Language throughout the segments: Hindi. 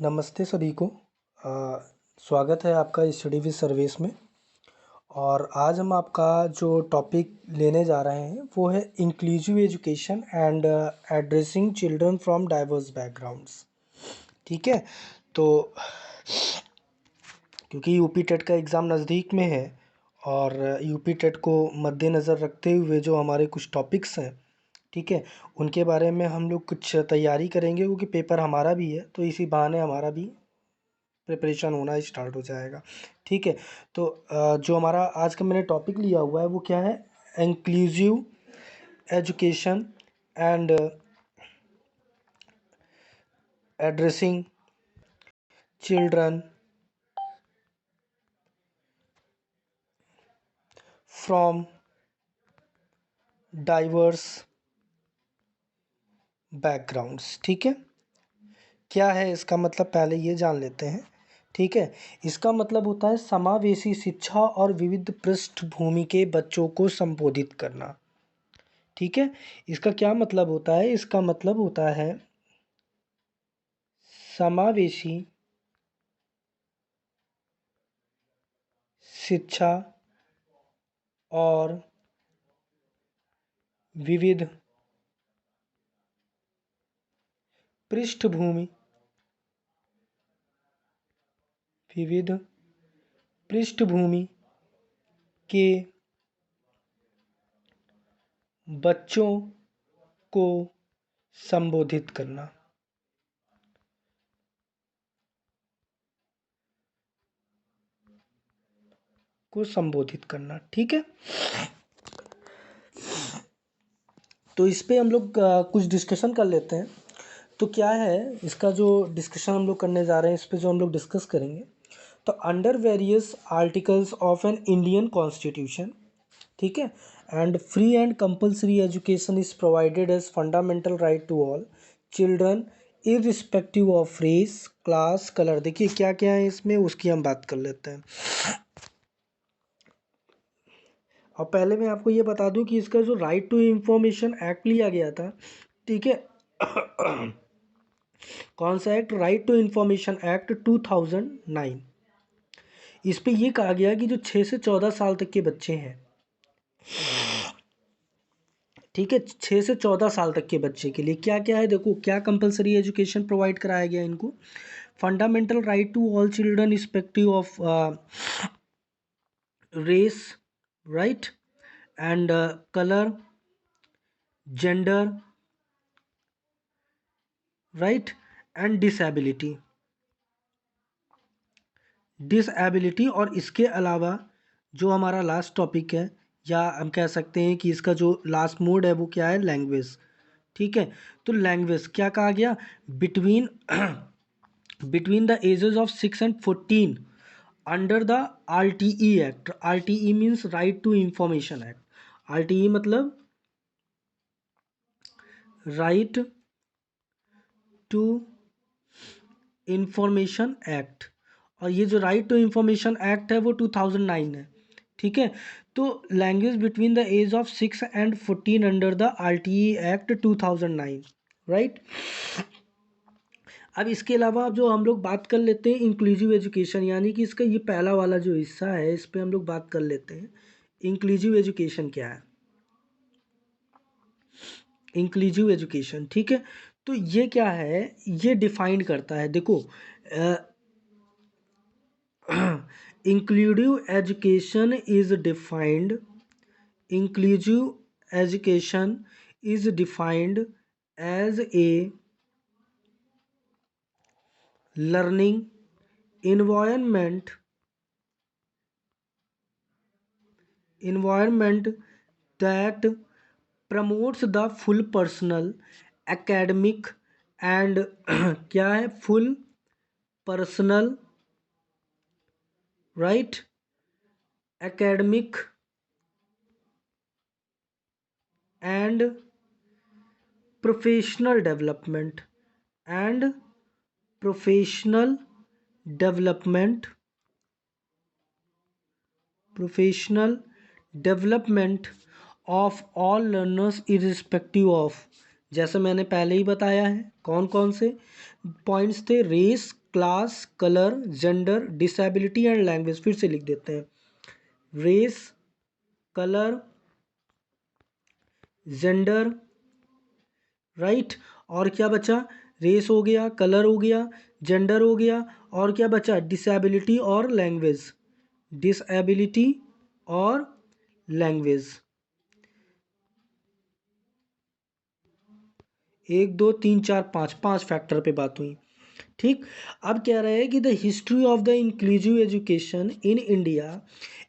नमस्ते सभी को। स्वागत है आपका स्टडी विद सर्वेश में। और आज हम आपका जो टॉपिक लेने जा रहे हैं वो है inclusive education and addressing children from diverse backgrounds. ठीक है, तो क्योंकि यूपी टेट का एग्ज़ाम नज़दीक में है और यूपी टेट को मद्देनज़र रखते हुए जो हमारे कुछ टॉपिक्स हैं, ठीक है, उनके बारे में हम लोग कुछ तैयारी करेंगे क्योंकि पेपर हमारा भी है, तो इसी बहाने हमारा भी प्रिपरेशन होना स्टार्ट हो जाएगा। ठीक है, तो जो हमारा आज का मैंने टॉपिक लिया हुआ है वो क्या है? Inclusive education and addressing children from diverse backgrounds. ठीक है, क्या है इसका मतलब पहले ये जान लेते हैं। ठीक है, इसका मतलब होता है समावेशी शिक्षा और विविध पृष्ठभूमि के बच्चों को संबोधित करना। ठीक है, इसका क्या मतलब होता है? इसका मतलब होता है समावेशी शिक्षा और विविध पृष्ठभूमि विविध पृष्ठभूमि के बच्चों को संबोधित करना। ठीक है, तो इस पे हम लोग कुछ डिस्कशन कर लेते हैं। तो क्या है इसका जो डिस्कशन हम लोग करने जा रहे हैं, इस पे जो हम लोग डिस्कस करेंगे, तो under various articles of an Indian constitution, ठीक है, and free and compulsory education is provided as fundamental right to all children irrespective of race, class, colour. देखिए क्या क्या है इसमें, उसकी हम बात कर लेते हैं। और पहले मैं आपको ये बता दूं कि इसका जो राइट टू इंफॉर्मेशन एक्ट लिया गया था, ठीक है, कौन सा act? Right to information act 2009। इस पे ये कहा गया कि जो 6 से 14 साल तक के बच्चे हैं, ठीक है, 6 से 14 साल तक के बच्चे के लिए क्या क्या है, देखो क्या कंपलसरी एजुकेशन प्रोवाइड कराया गया इनको। Fundamental right to all children respective of race, right, and colour, gender, right, and disability. और इसके अलावा जो हमारा लास्ट टॉपिक है, या हम कह सकते हैं कि इसका जो लास्ट मोड है वो क्या है? लैंग्वेज। ठीक है, तो लैंग्वेज क्या कहा गया? Between between the ages of 6 and 14 under the RTE act. RTE means right to information act. RTE मतलब राइट टू इंफॉर्मेशन एक्ट। और ये जो राइट टू इंफॉर्मेशन एक्ट है वो 2009 है। ठीक है, तो language between the age of 6 and 14 under the RTE act 2009, right. अब इसके अलावा जो हम लोग बात कर लेते हैं इंक्लूसिव एजुकेशन, यानी कि इसका ये पहला वाला जो हिस्सा है, इस पे हम लोग बात कर लेते हैं इंक्लूसिव एजुकेशन क्या है। इंक्लूसिव एजुकेशन, ठीक है, तो ये क्या है? ये डिफाइन करता है, देखो inclusive education is defined inclusive education is defined as a learning environment that promotes the full personal academic and क्या है? full personal, right, academic and professional development and professional development of all learners irrespective of जैसे मैंने पहले ही बताया है, कौन कौन से पॉइंट्स थे? Race, class, colour, gender, disability and language. फिर से लिख देते हैं, रेस, कलर, जेंडर, राइट। और क्या बचा? रेस हो गया, कलर हो गया, जेंडर हो गया, और क्या बचा? डिसेबिलिटी और लैंग्वेज। डिसेबिलिटी और लैंग्वेज। 1 2 3 4 5, 5 फैक्टर पे बात हुई। ठीक। अब कह रहे हैं कि the history of the inclusive education in India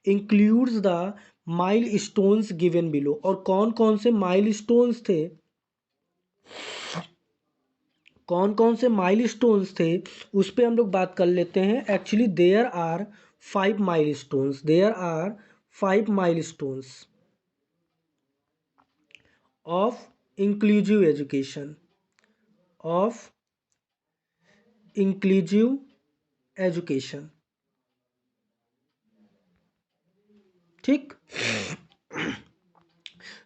includes the mile stones given below. और कौन कौन से माइल स्टोन्स थे? कौन कौन से माइल स्टोन्स थे उस पर हम लोग बात कर लेते हैं। Actually there are 5 milestones. There are 5 milestones of inclusive education, of inclusive education. ठीक।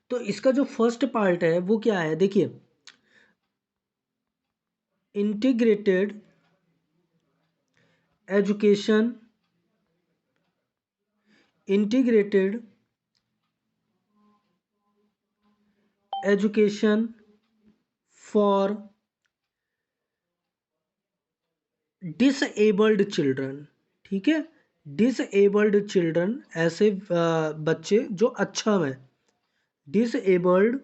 तो इसका जो फर्स्ट पार्ट है वो क्या है? देखिए, integrated education, integrated education for disabled children. ठीक है, डिसेबल्ड चिल्ड्रन, ऐसे बच्चे जो अक्षम हैं। Disabled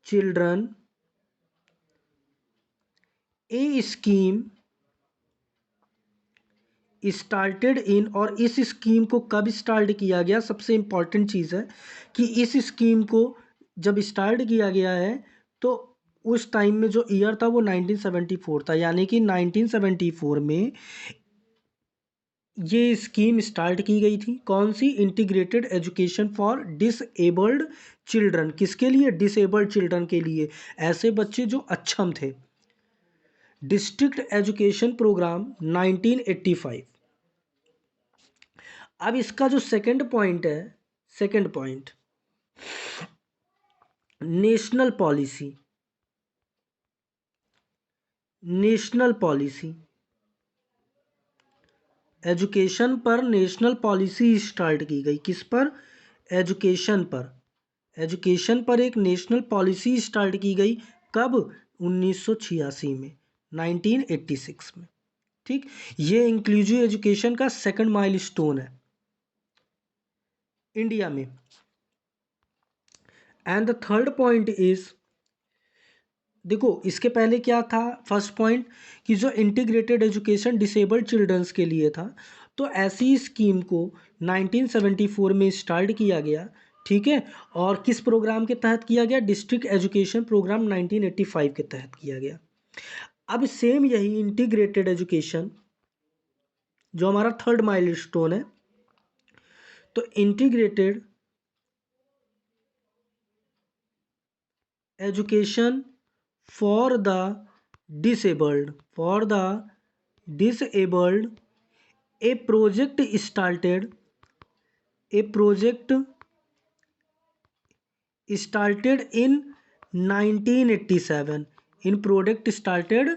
children, A scheme started in. और इस स्कीम को कब स्टार्ट किया गया? सबसे इम्पॉर्टेंट चीज़ है कि इस स्कीम को जब स्टार्ट किया गया है तो उस टाइम में जो ईयर था वो 1974 था। यानी कि 1974 में ये स्कीम स्टार्ट की गई थी। कौन सी? Integrated education for disabled children. किसके लिए? डिसेबल्ड चिल्ड्रन के लिए, ऐसे बच्चे जो अक्षम थे। District education programme 1985। अब इसका जो सेकंड पॉइंट है, second point, national policy. National policy, education पर नेशनल पॉलिसी स्टार्ट की गई। किस पर? एजुकेशन पर। एजुकेशन पर एक नेशनल पॉलिसी स्टार्ट की गई। कब? 1986 में, 1986 में। ठीक। ये इंक्लूसिव एजुकेशन का सेकंड माइलस्टोन है इंडिया में। And the third point is, देखो इसके पहले क्या था? फर्स्ट पॉइंट कि जो इंटीग्रेटेड एजुकेशन डिसेबल्ड चिल्ड्रंस के लिए था, तो ऐसी स्कीम को 1974 में स्टार्ट किया गया। ठीक है। और किस प्रोग्राम के तहत किया गया? डिस्ट्रिक्ट एजुकेशन प्रोग्राम 1985 के तहत किया गया। अब सेम यही इंटीग्रेटेड एजुकेशन जो हमारा थर्ड माइलस्टोन है, तो integrated education for the disabled, for the disabled, a project started, a project started in 1987। In product started.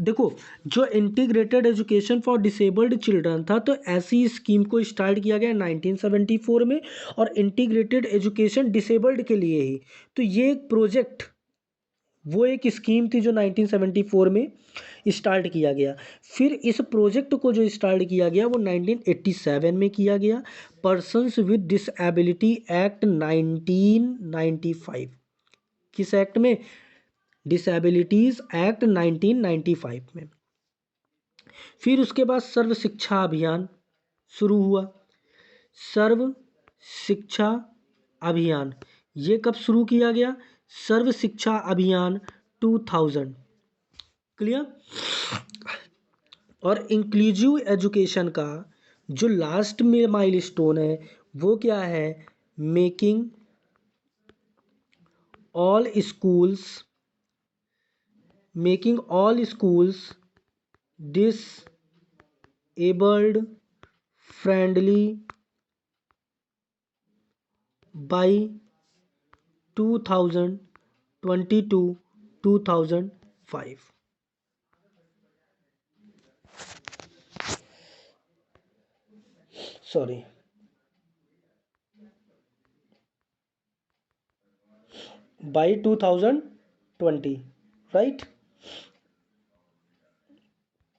देखो, जो integrated education for disabled children था, तो ऐसी स्कीम को स्टार्ट किया गया 1974 में, और इंटीग्रेटेड एजुकेशन डिसेबल्ड के लिए ही। तो ये एक प्रोजेक्ट, वो एक स्कीम थी जो 1974 में स्टार्ट किया गया। फिर इस प्रोजेक्ट को जो स्टार्ट किया गया वो 1987 में किया गया, पर्सन्स विद डिसेबिलिटी एक्ट 1995। किस एक्ट में? डिसेबिलिटीज एक्ट 1995 में। फिर उसके बाद सर्व शिक्षा अभियान शुरू हुआ। सर्व शिक्षा अभियान, ये कब शुरू किया गया? सर्व शिक्षा अभियान 2000। क्लियर? और इंक्लूसिव एजुकेशन का जो लास्ट में माइलस्टोन है वो क्या है? Making all schools, making all schools disabled friendly by 2022 2005. Sorry, by 2020, right?